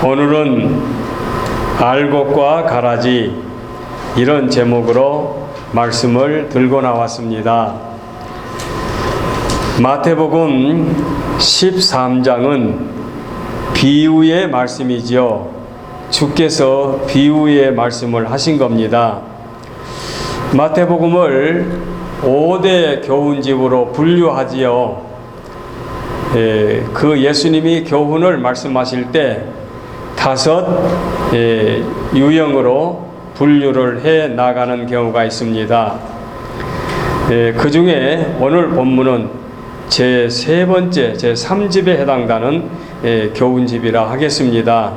오늘은 알곡과 가라지, 이런 제목으로 말씀을 들고 나왔습니다. 마태복음 13장은 비유의 말씀이지요. 주께서 비유의 말씀을 하신 겁니다. 마태복음을 5대 교훈집으로 분류하지요. 그 예수님이 교훈을 말씀하실 때 5 유형으로 분류를 해 나가는 경우가 있습니다. 그 중에 오늘 본문은 제 3번째, 제 3집에 해당되는 교훈집이라 하겠습니다.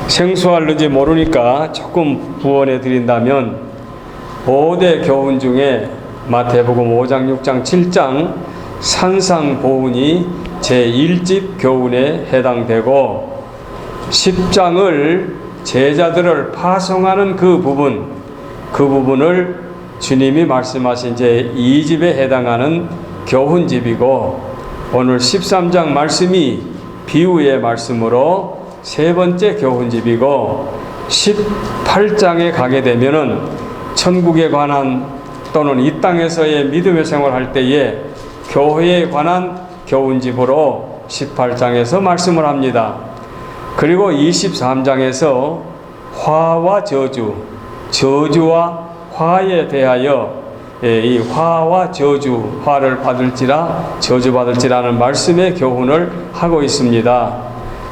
생소할는지 모르니까 조금 부언해 드린다면 5대 교훈 중에 마태복음 5장, 6장, 7장 산상보훈이 제 1집 교훈에 해당되고 10장을 제자들을 파송하는 그 부분을 주님이 말씀하신 제 2집에 해당하는 교훈집이고, 오늘 13장 말씀이 비유의 말씀으로 3번째 교훈집이고, 18장에 가게 되면은 천국에 관한 또는 이 땅에서의 믿음의 생활할 때에 교회에 관한 교훈집으로 18장에서 말씀을 합니다. 그리고 23장에서 화와 저주, 저주와 화에 대하여 이 화와 저주, 화를 받을지라 저주받을지라는 말씀의 교훈을 하고 있습니다.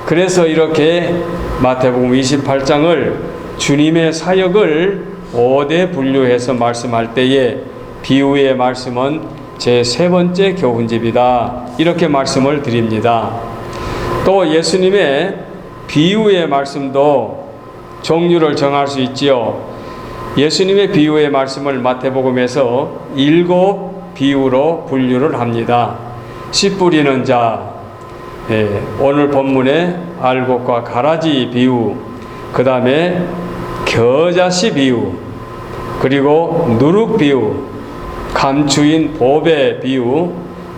그래서 이렇게 마태복음 28장을 주님의 사역을 5대 분류해서 말씀할 때에 비유의 말씀은 제 3번째 교훈집이다, 이렇게 말씀을 드립니다. 또 예수님의 비유의 말씀도 종류를 정할 수 있지요. 예수님의 비유의 말씀을 마태복음에서 7 비유로 분류를 합니다. 씨 뿌리는 자, 오늘 본문의 알곡과 가라지 비유, 그 다음에 겨자씨 비유, 그리고 누룩 비유, 감추인 보배 비유,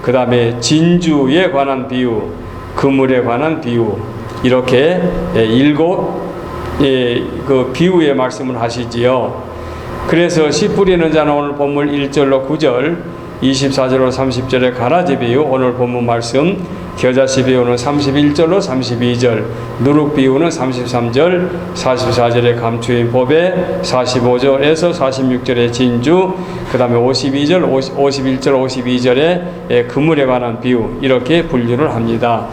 그 다음에 진주에 관한 비유, 그물에 관한 비유, 이렇게 7 그 비유의 말씀을 하시지요. 그래서 씨 뿌리는 자는 오늘 본문 1절로 9절, 24절로 30절의 가라지 비유, 오늘 본문 말씀 겨자씨 비유는 31절로 32절, 누룩 비유는 33절, 44절의 감추인 보배, 45절에서 46절의 진주, 그 다음에 52절, 51절, 52절의 그물에 관한 비유, 이렇게 분류를 합니다.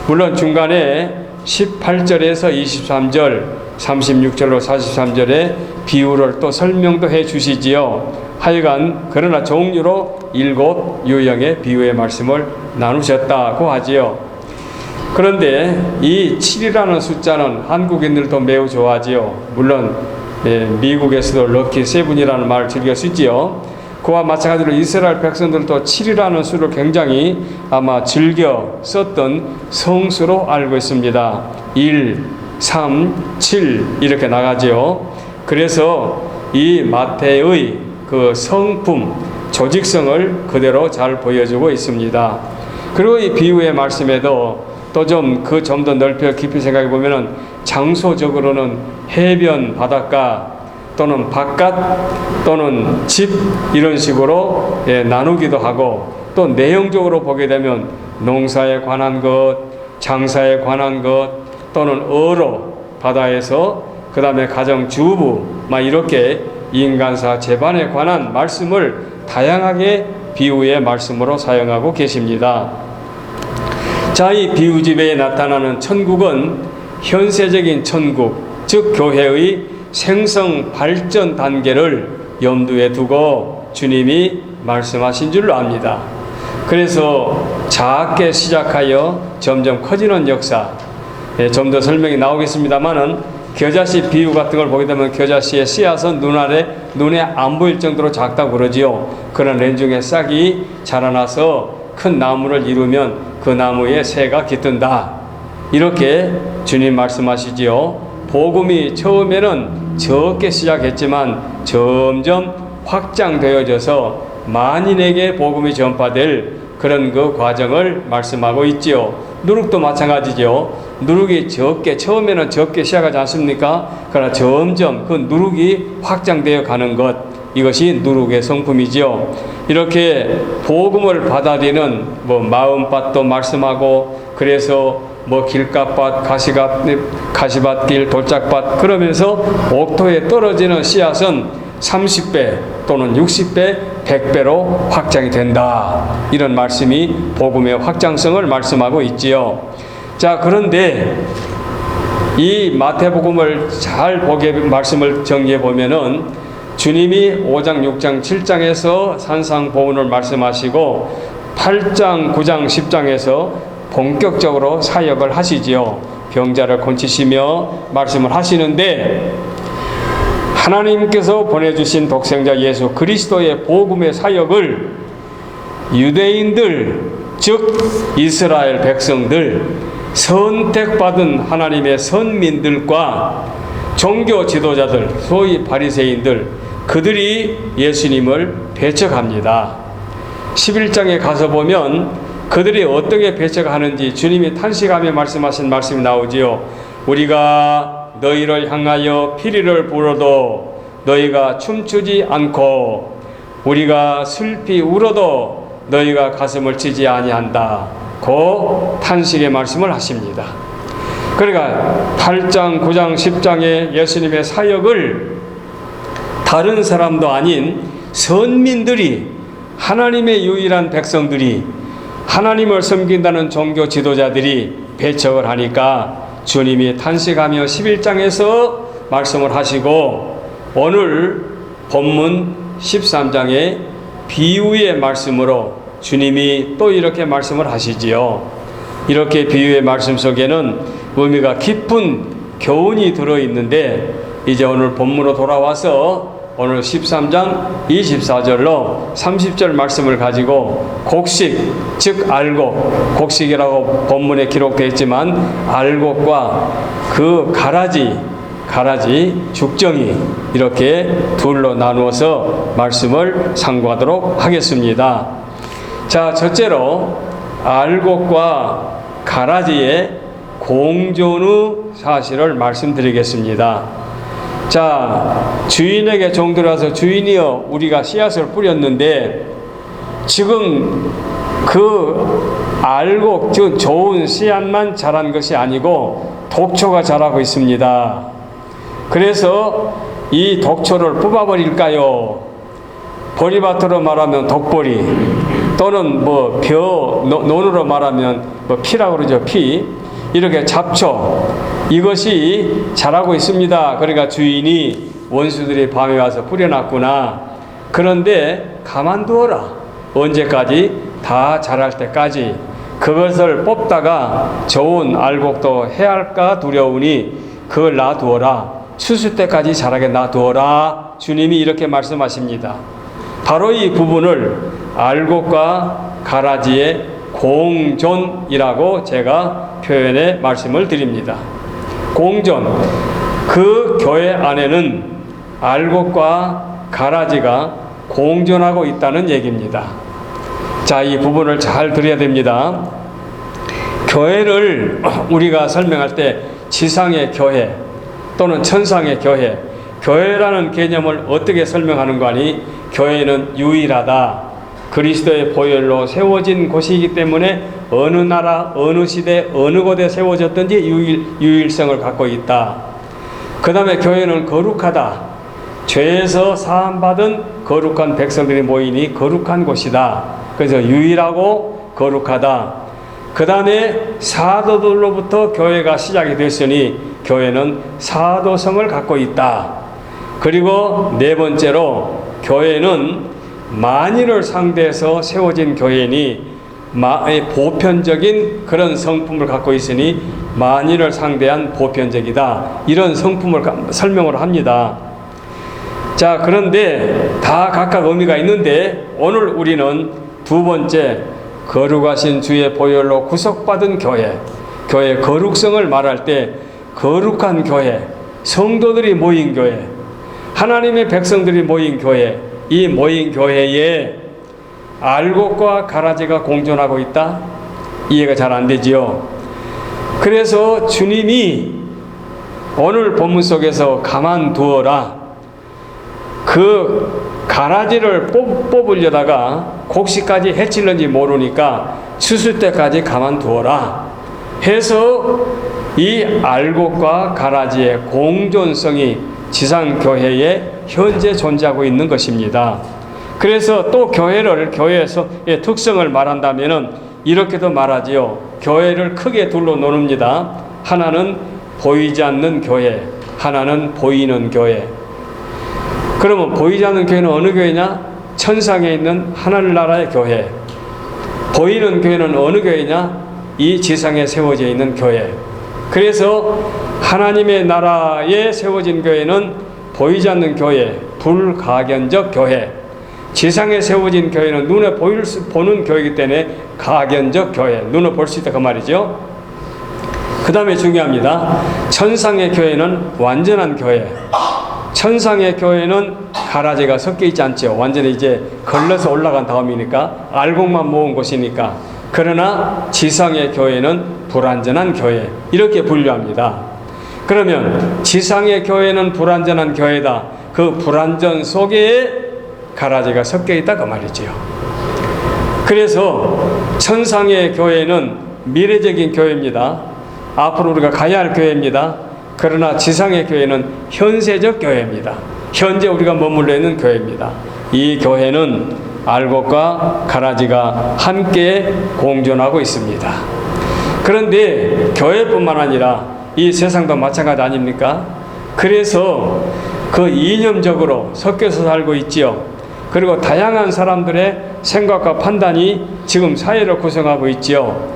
물론 중간에 18절에서 23절, 36절로 43절의 비유를 또 설명도 해 주시지요. 하여간 그러나 종류로 7 유형의 비유의 말씀을 나누셨다고 하지요. 그런데 이 7이라는 숫자는 한국인들도 매우 좋아하지요. 물론 미국에서도 럭키 세븐이라는 말을 즐겨 쓰지요. 그와 마찬가지로 이스라엘 백성들도 7이라는 수를 굉장히 아마 즐겨 썼던 성수로 알고 있습니다. 1, 3, 7 이렇게 나가지요. 그래서 이 마태의 그 성품, 조직성을 그대로 잘 보여주고 있습니다. 그리고 이 비유의 말씀에도 또 좀 더 넓혀 깊이 생각해 보면은 장소적으로는 해변, 바닷가 또는 바깥 또는 집, 이런 식으로 나누기도 하고, 또 내용적으로 보게 되면 농사에 관한 것, 장사에 관한 것, 또는 어로 바다에서, 그 다음에 가정주부, 이렇게 인간사 재반에 관한 말씀을 다양하게 비유의 말씀으로 사용하고 계십니다. 자, 이 비유집에 나타나는 천국은 현세적인 천국, 즉 교회의 생성 발전 단계를 염두에 두고 주님이 말씀하신 줄로 압니다. 그래서 작게 시작하여 점점 커지는 역사, 좀 더 설명이 나오겠습니다만은 겨자씨 비유 같은 걸 보게 되면 겨자씨의 씨앗은 눈에 안 보일 정도로 작다고 그러지요. 그런 렌중에 싹이 자라나서 큰 나무를 이루면 그 나무에 새가 깃든다, 이렇게 주님 말씀하시지요. 복음이 처음에는 적게 시작했지만 점점 확장되어져서 만인에게 복음이 전파될 그런 그 과정을 말씀하고 있지요. 누룩도 마찬가지죠. 누룩이 처음에는 적게 시작하지 않습니까? 그러나 점점 그 누룩이 확장되어 가는 것, 이것이 누룩의 성품이죠. 이렇게 복음을 받아들이는 마음밭도 말씀하고, 그래서 길갓밭, 가시밭길, 돌짝밭, 그러면서 옥토에 떨어지는 씨앗은 30배 또는 60배, 100배로 확장이 된다. 이런 말씀이 복음의 확장성을 말씀하고 있지요. 자, 그런데 이 마태복음을 잘 말씀을 정리해 보면은 주님이 5장, 6장, 7장에서 산상보훈을 말씀하시고 8장, 9장, 10장에서 본격적으로 사역을 하시지요. 병자를 고치시며 말씀을 하시는데, 하나님께서 보내주신 독생자 예수 그리스도의 복음의 사역을 유대인들, 즉 이스라엘 백성들, 선택받은 하나님의 선민들과 종교 지도자들, 소위 바리새인들, 그들이 예수님을 배척합니다. 11장에 가서 보면 그들이 어떻게 배척하는지 주님이 탄식하며 말씀하신 말씀이 나오지요. 우리가 너희를 향하여 피리를 불어도 너희가 춤추지 않고, 우리가 슬피 울어도 너희가 가슴을 치지 아니한다. 고 탄식의 말씀을 하십니다. 그러니까 8장, 9장, 10장의 예수님의 사역을 다른 사람도 아닌 선민들이, 하나님의 유일한 백성들이, 하나님을 섬긴다는 종교 지도자들이 배척을 하니까 주님이 탄식하며 11장에서 말씀을 하시고, 오늘 본문 13장의 비유의 말씀으로 주님이 또 이렇게 말씀을 하시지요. 이렇게 비유의 말씀 속에는 의미가 깊은 교훈이 들어있는데, 이제 오늘 본문으로 돌아와서 오늘 13장 24절로 30절 말씀을 가지고 곡식, 즉 알곡, 곡식이라고 본문에 기록되어 있지만 알곡과 그 가라지, 죽정이, 이렇게 둘로 나누어서 말씀을 상고하도록 하겠습니다. 자, 첫째로 알곡과 가라지의 공존의 사실을 말씀드리겠습니다. 자, 주인에게 종들어서 주인이여, 우리가 씨앗을 뿌렸는데 지금 그 알곡, 즉 좋은 씨앗만 자란 것이 아니고 독초가 자라고 있습니다. 그래서 이 독초를 뽑아버릴까요? 보리밭으로 말하면 독보리, 또는 논으로 말하면 피라고 그러죠. 피. 이렇게 잡초, 이것이 자라고 있습니다. 그러니까 주인이 원수들이 밤에 와서 뿌려놨구나. 그런데 가만두어라. 언제까지? 다 자랄 때까지. 그것을 뽑다가 좋은 알곡도 해할까 두려우니 그걸 놔두어라. 추수 때까지 자라게 놔두어라. 주님이 이렇게 말씀하십니다. 바로 이 부분을 알곡과 가라지의 공존이라고 제가 표현의 말씀을 드립니다. 공존, 그 교회 안에는 알곡과 가라지가 공존하고 있다는 얘기입니다. 자, 이 부분을 잘 들어야 됩니다. 교회를 우리가 설명할 때 지상의 교회 또는 천상의 교회, 교회라는 개념을 어떻게 설명하는 거 아니? 교회는 유일하다. 그리스도의 보혈로 세워진 곳이기 때문에 어느 나라, 어느 시대, 어느 곳에 세워졌든지 유일성을 갖고 있다. 그 다음에 교회는 거룩하다. 죄에서 사함받은 거룩한 백성들이 모이니 거룩한 곳이다. 그래서 유일하고 거룩하다. 그 다음에 사도들로부터 교회가 시작이 됐으니 교회는 사도성을 갖고 있다. 그리고 네 번째로 교회는 만인을 상대해서 세워진 교회니 보편적인 그런 성품을 갖고 있으니 만인을 상대한 보편적이다. 이런 성품을 설명을 합니다. 자, 그런데 다 각각 의미가 있는데 오늘 우리는 두 번째, 거룩하신 주의 보혈로 구속받은 교회, 교회의 거룩성을 말할 때 거룩한 교회, 성도들이 모인 교회, 하나님의 백성들이 모인 교회, 이 모인 교회에 알곡과 가라지가 공존하고 있다? 이해가 잘 안 되지요. 그래서 주님이 오늘 본문 속에서 가만두어라, 그 가라지를 뽑으려다가 곡식까지 해칠는지 모르니까 추수 때까지 가만두어라 해서 이 알곡과 가라지의 공존성이 지상교회에 현재 존재하고 있는 것입니다. 그래서 또 교회의 특성을 말한다면 이렇게도 말하지요. 교회를 크게 둘로 나눕니다. 하나는 보이지 않는 교회, 하나는 보이는 교회. 그러면 보이지 않는 교회는 어느 교회냐? 천상에 있는 하늘나라의 교회. 보이는 교회는 어느 교회냐? 이 지상에 세워져 있는 교회. 그래서 하나님의 나라에 세워진 교회는 보이지 않는 교회, 불가견적 교회. 지상에 세워진 교회는 눈에 보는 교회이기 때문에 가견적 교회, 눈에 볼 수 있다 그 말이죠. 그 다음에 중요합니다. 천상의 교회는 완전한 교회. 천상의 교회는 가라지가 섞여 있지 않죠. 완전히 이제 걸러서 올라간 다음이니까, 알곡만 모은 곳이니까. 그러나 지상의 교회는 불완전한 교회, 이렇게 분류합니다. 그러면 지상의 교회는 불완전한 교회다. 그 불완전 속에 가라지가 섞여 있다 그 말이지요. 그래서 천상의 교회는 미래적인 교회입니다. 앞으로 우리가 가야 할 교회입니다. 그러나 지상의 교회는 현세적 교회입니다. 현재 우리가 머물러 있는 교회입니다. 이 교회는 알곡과 가라지가 함께 공존하고 있습니다. 그런데 교회뿐만 아니라 이 세상도 마찬가지 아닙니까? 그래서 그 이념적으로 섞여서 살고 있지요. 그리고 다양한 사람들의 생각과 판단이 지금 사회를 구성하고 있지요.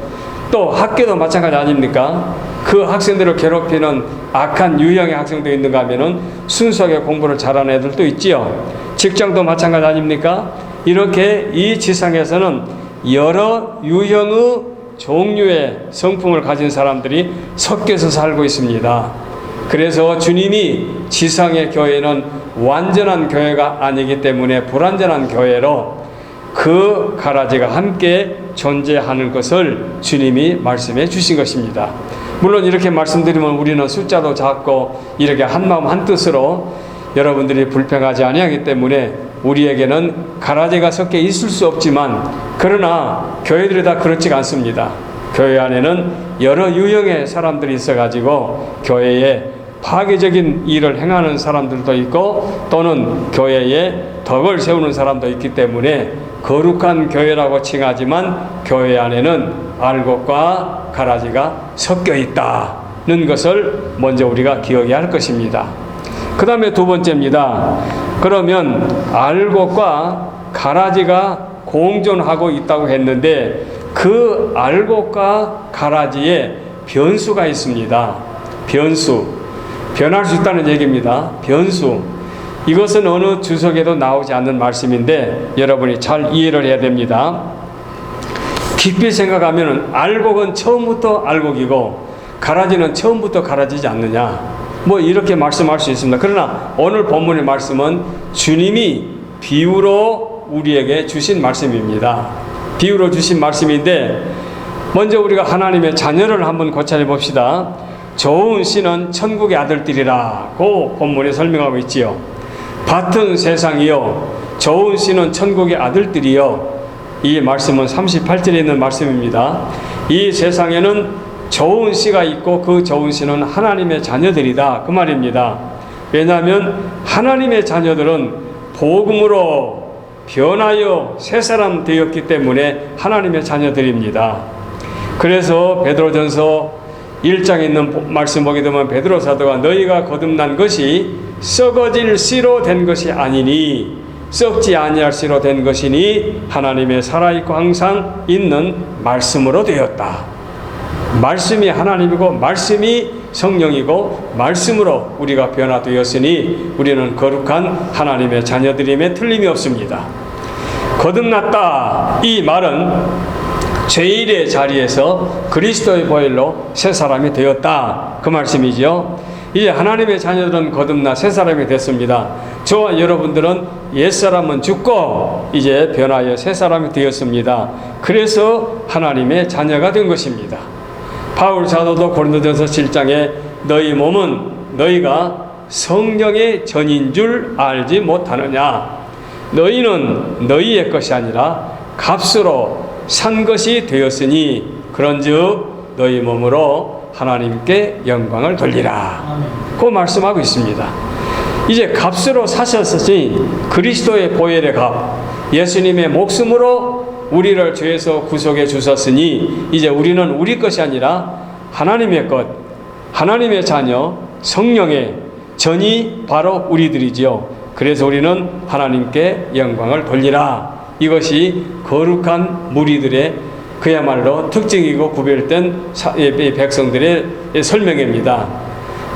또 학교도 마찬가지 아닙니까? 그 학생들을 괴롭히는 악한 유형의 학생도 있는가 하면은 순수하게 공부를 잘하는 애들도 있지요. 직장도 마찬가지 아닙니까? 이렇게 이 지상에서는 여러 유형의 종류의 성품을 가진 사람들이 섞여서 살고 있습니다. 그래서 주님이 지상의 교회는 완전한 교회가 아니기 때문에 불완전한 교회로 그 가라지가 함께 존재하는 것을 주님이 말씀해 주신 것입니다. 물론 이렇게 말씀드리면 우리는 숫자도 작고 이렇게 한마음 한뜻으로 여러분들이 불평하지 아니하기 때문에 우리에게는 가라지가 섞여 있을 수 없지만, 그러나 교회들이 다 그렇지가 않습니다. 교회 안에는 여러 유형의 사람들이 있어가지고 교회에 파괴적인 일을 행하는 사람들도 있고 또는 교회에 덕을 세우는 사람도 있기 때문에 거룩한 교회라고 칭하지만 교회 안에는 알곡과 가라지가 섞여 있다는 것을 먼저 우리가 기억해야 할 것입니다. 그 다음에 두 번째입니다. 그러면 알곡과 가라지가 공존하고 있다고 했는데 그 알곡과 가라지에 변수가 있습니다. 변할 수 있다는 얘기입니다. 변수. 이것은 어느 주석에도 나오지 않는 말씀인데 여러분이 잘 이해를 해야 됩니다. 깊이 생각하면 알곡은 처음부터 알곡이고 가라지는 처음부터 가라지지 않느냐, 뭐 이렇게 말씀할 수 있습니다. 그러나 오늘 본문의 말씀은 주님이 비유로 우리에게 주신 말씀입니다. 비유로 주신 말씀인데 먼저 우리가 하나님의 자녀를 한번 고찰해 봅시다. 좋은 씨는 천국의 아들들이라고 본문에 설명하고 있지요. 밭은 세상이요 좋은 씨는 천국의 아들들이요. 이 말씀은 38절에 있는 말씀입니다. 이 세상에는 좋은 씨가 있고 그 좋은 씨는 하나님의 자녀들이다 그 말입니다. 왜냐하면 하나님의 자녀들은 복음으로 변하여 새 사람 되었기 때문에 하나님의 자녀들입니다. 그래서 베드로전서 1장에 있는 말씀 보게 되면 베드로 사도가 너희가 거듭난 것이 썩어질 씨로 된 것이 아니니 썩지 아니할 씨로 된 것이니 하나님의 살아있고 항상 있는 말씀으로 되었다. 말씀이 하나님이고 말씀이 성령이고 말씀으로 우리가 변화되었으니 우리는 거룩한 하나님의 자녀들임에 틀림이 없습니다. 거듭났다 이 말은 죄인의 자리에서 그리스도의 보혈로 새 사람이 되었다 그 말씀이죠. 이제 하나님의 자녀들은 거듭나 새 사람이 됐습니다. 저와 여러분들은 옛사람은 죽고 이제 변하여 새 사람이 되었습니다. 그래서 하나님의 자녀가 된 것입니다. 바울 사도도 고린도전서 7장에 너희 몸은 너희가 성령의 전인 줄 알지 못하느냐. 너희는 너희의 것이 아니라 값으로 산 것이 되었으니 그런즉 너희 몸으로 하나님께 영광을 돌리라. 그 말씀하고 있습니다. 이제 값으로 사셨으니 그리스도의 보혈의 값, 예수님의 목숨으로 우리를 죄에서 구속해 주셨으니 이제 우리는 우리 것이 아니라 하나님의 것, 하나님의 자녀, 성령의 전이 바로 우리들이지요. 그래서 우리는 하나님께 영광을 돌리라. 이것이 거룩한 무리들의 그야말로 특징이고 구별된 백성들의 설명입니다.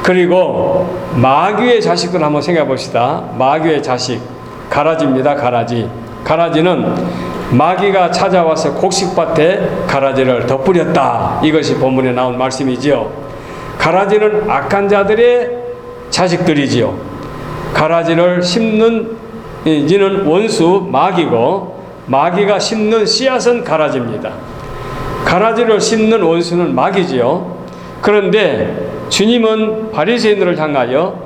그리고 마귀의 자식들 한번 생각해 봅시다. 마귀의 자식, 가라지입니다. 가라지. 가라지는 마귀가 찾아와서 곡식밭에 가라지를 덧뿌렸다. 이것이 본문에 나온 말씀이지요. 가라지는 악한 자들의 자식들이지요. 가라지를 심는 이는 원수 마귀고 마귀가 심는 씨앗은 가라지입니다. 가라지를 심는 원수는 마귀지요. 그런데 주님은 바리새인들을 향하여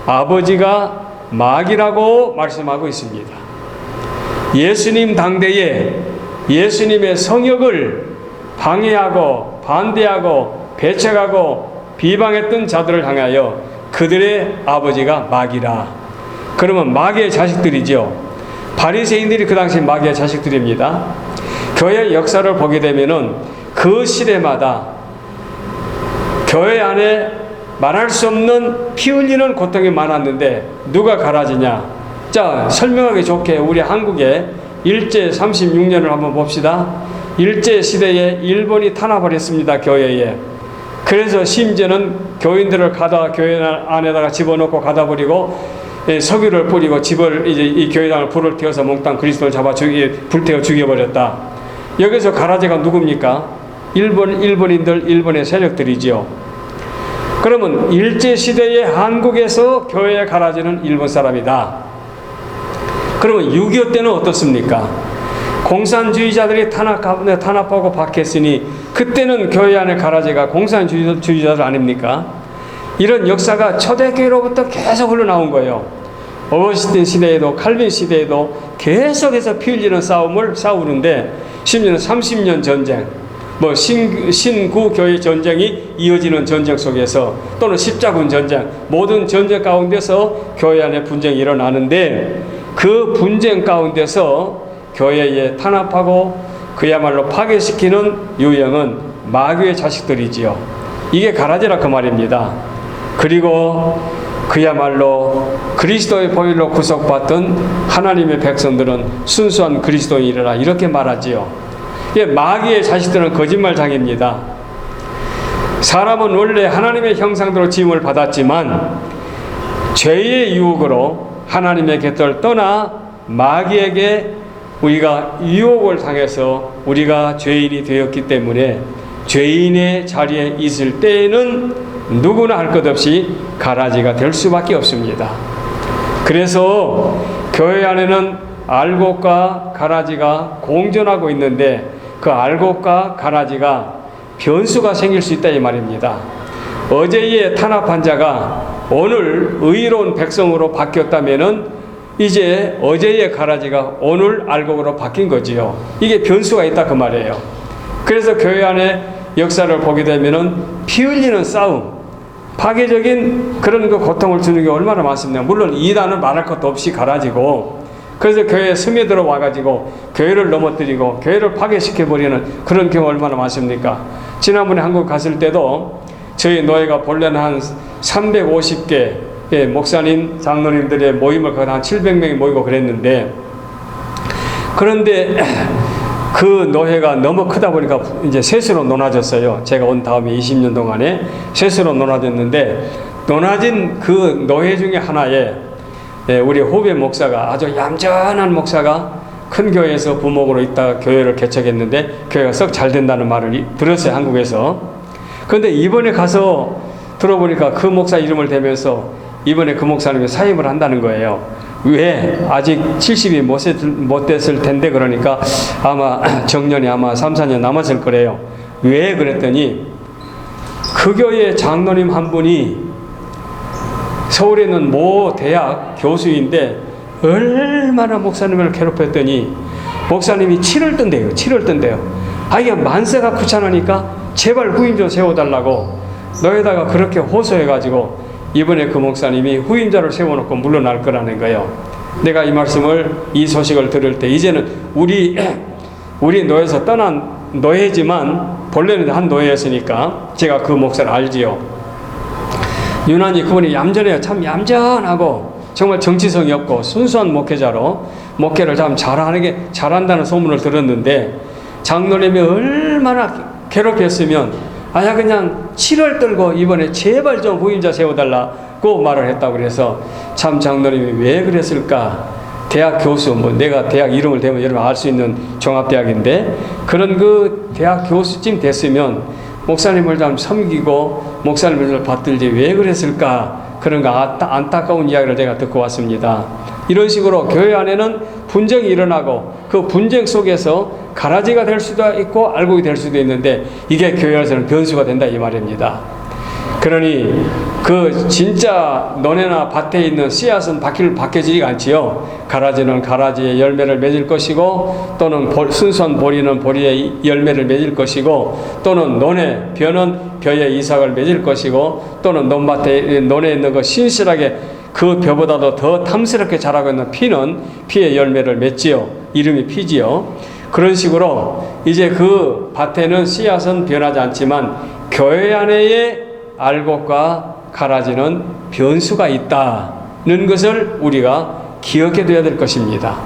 아버지가 마귀라고 말씀하고 있습니다. 예수님 당대에 예수님의 성역을 방해하고 반대하고 배척하고 비방했던 자들을 향하여 그들의 아버지가 마귀라. 그러면 마귀의 자식들이죠. 바리새인들이 그 당시 마귀의 자식들입니다. 교회 역사를 보게 되면은 그 시대마다 교회 안에 말할 수 없는 피 흘리는 고통이 많았는데 누가 가라지냐? 자, 설명하기 좋게 우리 한국의 일제 36년을 한번 봅시다. 일제 시대에 일본이 탄압을 했습니다. 교회에. 그래서 심지어는 교인들을 교회 안에다가 집어넣고 가다 버리고 석유를 뿌리고 집을 이제 이 교회당을 불을 태워서 몽땅 그리스도를 불태워 죽여버렸다. 여기서 가라지가 누굽니까? 일본인들, 일본의 세력들이지요. 그러면 일제시대의 한국에서 교회에 가라지는 일본 사람이다. 그러면 6.25 때는 어떻습니까? 공산주의자들이 탄압하고 박했으니 그때는 교회 안에 가라지가 공산주의자들 아닙니까? 이런 역사가 초대교회로부터 계속 흘러나온 거예요. 어거스틴 시대에도 칼빈 시대에도 계속해서 피 흘리는 싸움을 싸우는데 심지어는 30년 전쟁, 신구교회 전쟁이 이어지는 전쟁 속에서 또는 십자군 전쟁, 모든 전쟁 가운데서 교회 안에 분쟁이 일어나는데 그 분쟁 가운데서 교회에 탄압하고 그야말로 파괴시키는 유형은 마귀의 자식들이지요. 이게 가라지라 그 말입니다. 그리고 그야말로 그리스도의 보혈로 구속받던 하나님의 백성들은 순수한 그리스도인이라 이렇게 말하지요. 마귀의 자식들은 거짓말장입니다. 사람은 원래 하나님의 형상대로 지음을 받았지만 죄의 유혹으로 하나님의 곁을 떠나 마귀에게 우리가 유혹을 당해서 우리가 죄인이 되었기 때문에 죄인의 자리에 있을 때에는 누구나 할 것 없이 가라지가 될 수밖에 없습니다. 그래서 교회 안에는 알곡과 가라지가 공존하고 있는데 그 알곡과 가라지가 변수가 생길 수 있다 이 말입니다. 어제의 탄압한 자가 오늘 의로운 백성으로 바뀌었다면은 이제 어제의 가라지가 오늘 알곡으로 바뀐 거지요. 이게 변수가 있다 그 말이에요. 그래서 교회 안에 역사를 보게 되면은 피 흘리는 싸움, 파괴적인 그런 그 고통을 주는 게 얼마나 많습니까? 물론 이단은 말할 것도 없이 가라지고, 그래서 교회에 스며들어 와가지고 교회를 넘어뜨리고 교회를 파괴시켜버리는 그런 경우 얼마나 많습니까? 지난번에 한국 갔을 때도 저희 노예가 본래는 한 350개 목사님, 장로님들의 모임을 거의 한 700명이 모이고 그랬는데, 그런데 그 노회가 너무 크다 보니까 이제 셋으로 나눠졌어요. 제가 온 다음에 20년 동안에 셋으로 나눠졌는데, 나눠진 그 노회 중에 하나에 우리 후배 목사가, 아주 얌전한 목사가 큰 교회에서 부목으로 있다가 교회를 개척했는데 교회가 썩 잘 된다는 말을 들었어요, 한국에서. 그런데 이번에 가서 들어보니까 그 목사 이름을 대면서 이번에 그 목사님이 사임을 한다는 거예요. 왜? 아직 70이 못 됐을 텐데, 그러니까 아마 정년이 아마 3, 4년 남았을 거래요. 왜? 그랬더니 그 교회 장로님 한 분이 서울에 있는 모 대학 교수인데 얼마나 목사님을 괴롭혔더니 목사님이 치를 뜬대요. 이게 만세가 귀찮으니까 제발 후임 좀 세워달라고 너에다가 그렇게 호소해가지고 이번에 그 목사님이 후임자를 세워놓고 물러날 거라는 거예요. 내가 이 소식을 들을 때 이제는 우리 노예에서 떠난 노예지만 본래는 한 노예였으니까 제가 그 목사를 알지요. 유난히 그분이 얌전해요. 참 얌전하고 정말 정치성이 없고 순수한 목회자로 목회를 참 잘한다는 소문을 들었는데 장로님이 얼마나 괴롭혔으면 그냥 치를 떨고 이번에 제발 좀 후임자 세워달라고 말을 했다고 그래서 참 장로님이 왜 그랬을까? 대학 교수, 내가 대학 이름을 대면 여러분 알 수 있는 종합대학인데 그런 그 대학 교수쯤 됐으면 목사님을 좀 섬기고 목사님을 받들지 왜 그랬을까? 그런 안타까운 이야기를 제가 듣고 왔습니다. 이런 식으로 교회 안에는 분쟁이 일어나고 그 분쟁 속에서 가라지가 될 수도 있고 알곡이 될 수도 있는데 이게 교회에서는 변수가 된다 이 말입니다. 그러니 그 진짜 논에나 밭에 있는 씨앗은 바뀌지가 않지요. 가라지는 가라지의 열매를 맺을 것이고 또는 순수한 보리는 보리의 열매를 맺을 것이고 또는 논의 벼는 벼의 이삭을 맺을 것이고 또는 논에 있는 거 신실하게 그 벼보다도 더 탐스럽게 자라고 있는 피는 피의 열매를 맺지요. 이름이 피지요. 그런 식으로 이제 그 밭에는 씨앗은 변하지 않지만 교회 안에의 알곡과 가라지는 변수가 있다는 것을 우리가 기억해 둬야 될 것입니다.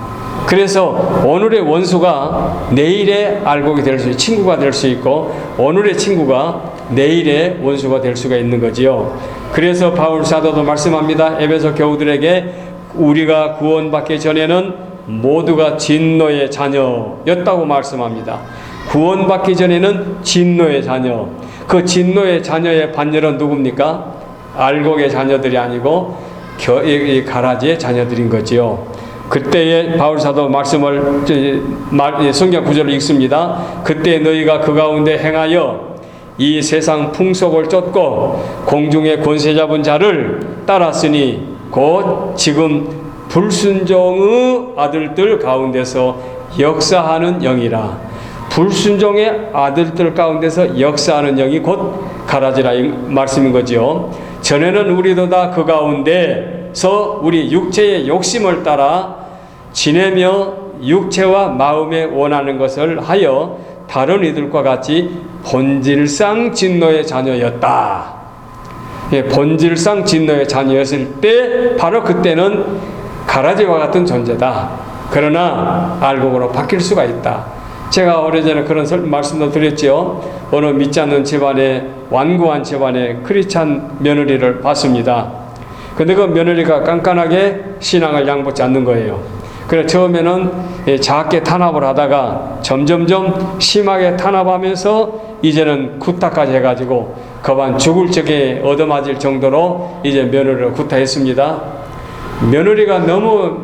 그래서 오늘의 원수가 내일의 알곡이 될 수, 친구가 될 수 있고 오늘의 친구가 내일의 원수가 될 수가 있는 거지요. 그래서 바울 사도도 말씀합니다. 에베소 교우들에게 우리가 구원받기 전에는 모두가 진노의 자녀였다고 말씀합니다. 구원받기 전에는 진노의 자녀. 그 진노의 자녀의 반열은 누굽니까? 알곡의 자녀들이 아니고 가라지의 자녀들인 거지요. 그때에 바울사도 말씀을 성경 구절을 읽습니다. 그때 너희가 그 가운데 행하여 이 세상 풍속을 쫓고 공중의 권세 잡은 자를 따랐으니 곧 지금 불순종의 아들들 가운데서 역사하는 영이라. 불순종의 아들들 가운데서 역사하는 영이 곧 가라지라 이 말씀인 거지요. 전에는 우리도 다 그 가운데서 우리 육체의 욕심을 따라 지내며 육체와 마음에 원하는 것을 하여 다른 이들과 같이 본질상 진노의 자녀였다. 본질상 진노의 자녀였을 때 바로 그때는 가라지와 같은 존재다. 그러나 알곡으로 바뀔 수가 있다. 제가 오래전에 그런 말씀도 드렸죠. 어느 믿지 않는 집안에 완고한 집안에 크리스찬 며느리를 봤습니다. 근데 그 며느리가 깐깐하게 신앙을 양보치 않는 거예요. 그래서 처음에는 작게 탄압을 하다가 점점점 심하게 탄압하면서 이제는 구타까지 해가지고 거반 죽을 적에 얻어맞을 정도로 이제 며느리를 구타했습니다. 며느리가 너무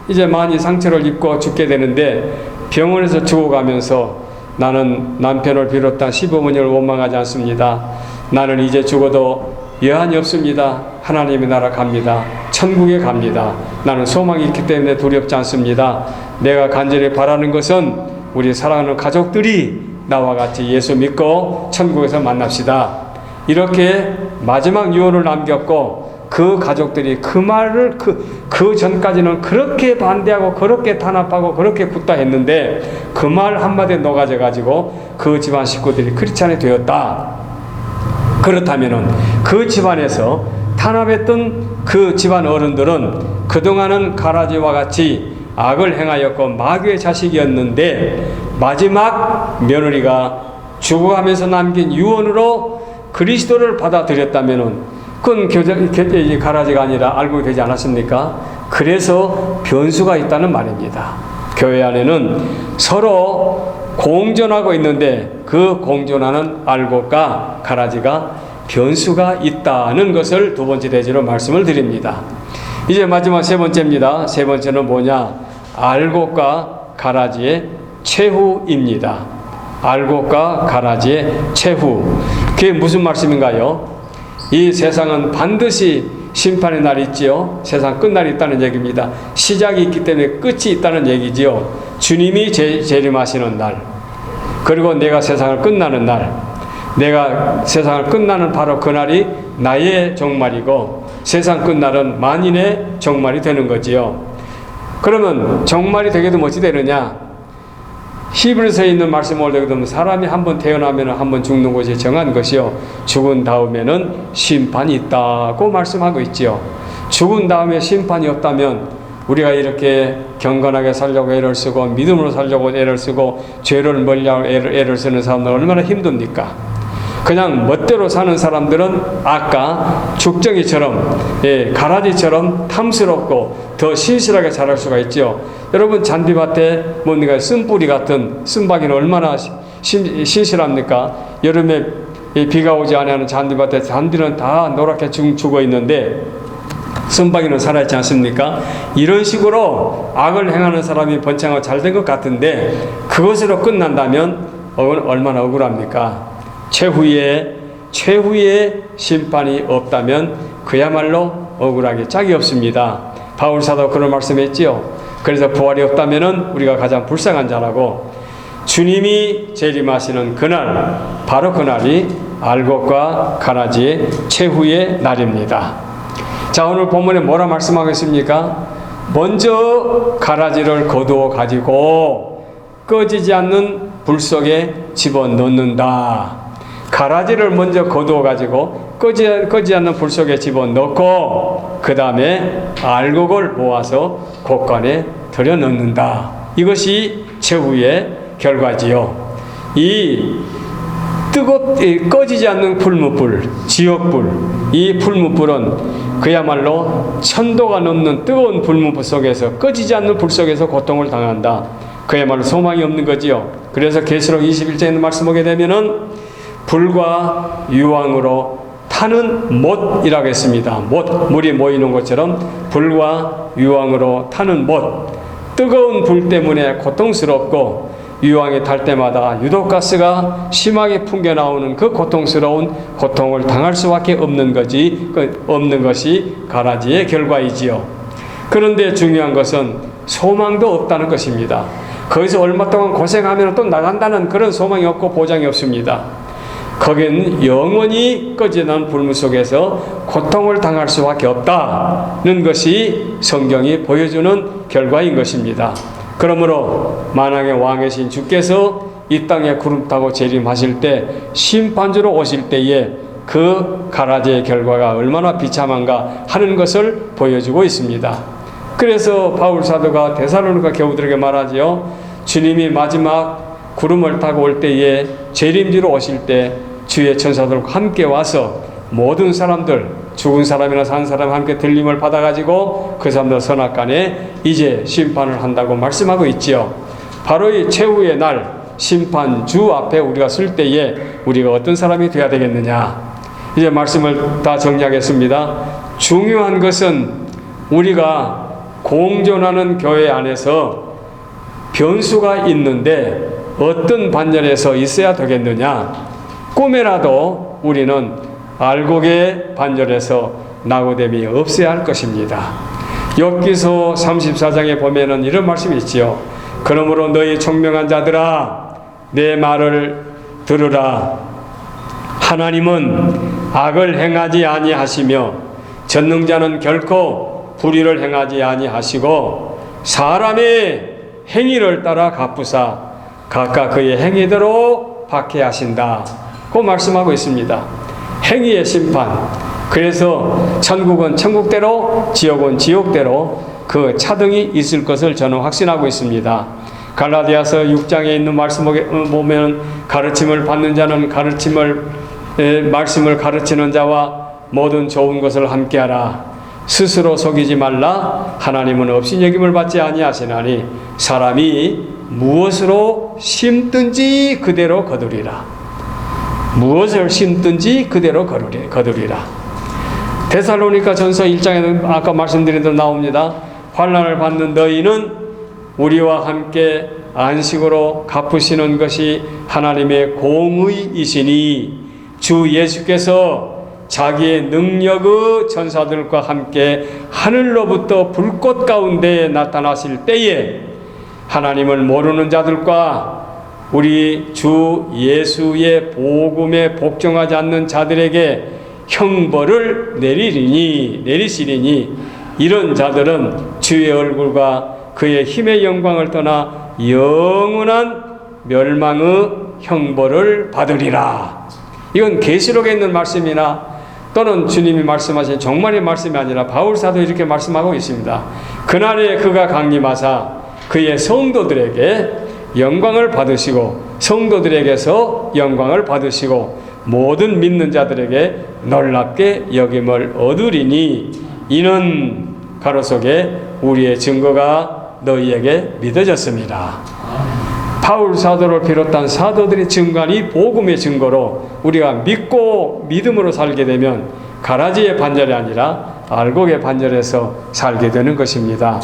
이제 많이 상처를 입고 죽게 되는데 병원에서 죽어가면서 나는 남편을 비롯한 시부모님을 원망하지 않습니다. 나는 이제 죽어도 여한이 없습니다. 하나님의 나라 갑니다. 천국에 갑니다. 나는 소망이 있기 때문에 두렵지 않습니다. 내가 간절히 바라는 것은 우리 사랑하는 가족들이 나와 같이 예수 믿고 천국에서 만납시다. 이렇게 마지막 유언을 남겼고 그 가족들이 그 말을 그 전까지는 그렇게 반대하고 그렇게 탄압하고 그렇게 굿다했는데 그 말 한마디에 녹아져 가지고 그 집안 식구들이 크리스찬이 되었다. 그렇다면은 그 집안에서 탄압했던 그 집안 어른들은 그동안은 가라지와 같이 악을 행하였고 마귀의 자식이었는데 마지막 며느리가 죽어가면서 남긴 유언으로 그리스도를 받아들였다면은 그건 가라지가 아니라 알고 되지 않았습니까? 그래서 변수가 있다는 말입니다. 교회 안에는 서로 공존하고 있는데 그 공존하는 알곡과 가라지가 변수가 있다는 것을 두 번째 대지로 말씀을 드립니다. 이제 마지막 세 번째입니다. 세 번째는 뭐냐? 알곡과 가라지의 최후입니다. 알곡과 가라지의 최후. 그게 무슨 말씀인가요? 이 세상은 반드시 심판의 날이 있지요. 세상 끝날이 있다는 얘기입니다. 시작이 있기 때문에 끝이 있다는 얘기지요. 주님이 재림하시는 날, 그리고 내가 세상을 끝나는 날, 내가 세상을 끝나는 바로 그날이 나의 종말이고 세상 끝날은 만인의 종말이 되는 거지요. 그러면 종말이 되게 되면 어찌 되느냐? 히브리서에 있는 말씀을 보게 되면 사람이 한번 태어나면 한번 죽는 것이 정한 것이요, 죽은 다음에는 심판이 있다고 말씀하고 있지요. 죽은 다음에 심판이 없다면 우리가 이렇게 경건하게 살려고 애를 쓰고 믿음으로 살려고 애를 쓰고 죄를 멀리하고 애를 쓰는 사람들 얼마나 힘듭니까? 그냥 멋대로 사는 사람들은 아까 죽정이처럼, 가라지처럼 탐스럽고 더 신실하게 자랄 수가 있죠. 여러분, 잔디밭에 뭔가 쓴뿌리 같은 쓴바귀는 얼마나 신실합니까? 여름에 비가 오지 않는 잔디밭에 잔디는 다 노랗게 죽어 있는데 쓴바귀는 살아있지 않습니까? 이런 식으로 악을 행하는 사람이 번창하고 잘된 것 같은데 그것으로 끝난다면 얼마나 억울합니까? 최후의 심판이 없다면 그야말로 억울하게 짝이 없습니다. 바울 사도 그런 말씀했지요. 그래서 부활이 없다면은 우리가 가장 불쌍한 자라고, 주님이 재림하시는 그날, 바로 그날이 알곡과 가라지의 최후의 날입니다. 자, 오늘 본문에 뭐라 말씀하겠습니까? 먼저 가라지를 거두어 가지고 꺼지지 않는 불 속에 집어넣는다. 가라지를 먼저 거두어 가지고 꺼지지 않는 불 속에 집어넣고 그 다음에 알곡을 모아서 곳간에 들여넣는다. 이것이 최후의 결과지요. 이 꺼지지 않는 풀무불, 지옥불, 이 풀무불은 그야말로 천도가 넘는 뜨거운 불무불 속에서, 꺼지지 않는 불 속에서 고통을 당한다. 그야말로 소망이 없는 거지요. 그래서 계시록 21장에 있는 말씀 보게 되면은 불과 유황으로 타는 못이라고 했습니다. 못, 물이 모이는 것처럼 불과 유황으로 타는 못. 뜨거운 불 때문에 고통스럽고 유황에 탈 때마다 유독가스가 심하게 풍겨나오는 그 고통스러운 고통을 당할 수밖에 없는 것이 가라지의 결과이지요. 그런데 중요한 것은 소망도 없다는 것입니다. 거기서 얼마 동안 고생하면 또 나간다는 그런 소망이 없고 보장이 없습니다. 거기는 영원히 꺼지는 불무 속에서 고통을 당할 수밖에 없다는 것이 성경이 보여주는 결과인 것입니다. 그러므로 만왕의 왕이신 주께서 이 땅에 구름 타고 재림하실 때, 심판주로 오실 때에 그 가라지의 결과가 얼마나 비참한가 하는 것을 보여주고 있습니다. 그래서 바울 사도가 데살로니가 교우들에게 말하지요. 주님이 마지막 구름을 타고 올 때에 재림주로 오실 때 주의 천사들과 함께 와서 모든 사람들, 죽은 사람이나 산 사람 함께 들림을 받아가지고 그 사람들 선악간에 이제 심판을 한다고 말씀하고 있지요. 바로 이 최후의 날 심판주 앞에 우리가 설 때에 우리가 어떤 사람이 되어야 되겠느냐. 이제 말씀을 다 정리하겠습니다. 중요한 것은 우리가 공존하는 교회 안에서 변수가 있는데 어떤 반열에서 있어야 되겠느냐. 꿈에라도 우리는 알곡의 반열에서 낙오됨이 없어야 할 것입니다. 욥기서 34장에 보면은 이런 말씀이 있지요. 그러므로 너희 총명한 자들아, 내 말을 들으라. 하나님은 악을 행하지 아니하시며 전능자는 결코 불의를 행하지 아니하시고 사람의 행위를 따라 갚으사 각각 그의 행위대로 박해하신다. 그 말씀하고 있습니다. 행위의 심판. 그래서 천국은 천국대로, 지옥은 지옥대로 그 차등이 있을 것을 저는 확신하고 있습니다. 갈라디아서 6장에 있는 말씀 보면 가르침을 받는 자는 말씀을 가르치는 자와 모든 좋은 것을 함께하라. 스스로 속이지 말라. 하나님은 업신여김을 받지 아니하시나니 사람이 무엇으로 심든지 그대로 거두리라. 무엇을 심든지 그대로 거두리라. 데살로니가 전서 1장에는 아까 말씀드린 대로 나옵니다. 환난을 받는 너희는 우리와 함께 안식으로 갚으시는 것이 하나님의 공의이시니 주 예수께서 자기의 능력의 천사들과 함께 하늘로부터 불꽃 가운데 나타나실 때에 하나님을 모르는 자들과 우리 주 예수의 복음에 복종하지 않는 자들에게 형벌을 내리시리니 이런 자들은 주의 얼굴과 그의 힘의 영광을 떠나 영원한 멸망의 형벌을 받으리라. 이건 계시록에 있는 말씀이나 또는 주님이 말씀하신 종말의 말씀이 아니라 바울사도 이렇게 말씀하고 있습니다. 그날에 그가 강림하사 그의 성도들에게 영광을 받으시고 성도들에게서 영광을 받으시고 모든 믿는 자들에게 놀랍게 여김을 얻으리니 이는 가로속에 우리의 증거가 너희에게 믿어졌습니다. 바울 사도를 비롯한 사도들의 증거한 이 복음의 증거로 우리가 믿고 믿음으로 살게 되면 가라지의 반절이 아니라 알곡의 반절에서 살게 되는 것입니다.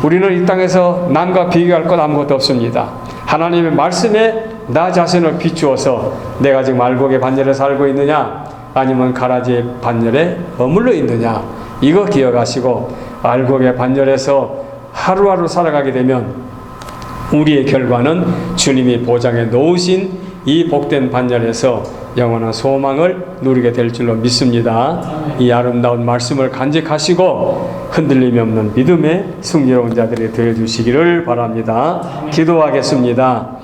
우리는 이 땅에서 남과 비교할 것 아무것도 없습니다. 하나님의 말씀에 나 자신을 비추어서 내가 지금 알곡의 반절에 살고 있느냐 아니면 가라지의 반절에 머물러 있느냐 이거 기억하시고 알곡의 반절에서 하루하루 살아가게 되면 우리의 결과는 주님이 보장해 놓으신 이 복된 반절에서 영원한 소망을 누리게 될 줄로 믿습니다. 이 아름다운 말씀을 간직하시고 흔들림이 없는 믿음의 승리로운 자들이 되어주시기를 바랍니다. 기도하겠습니다.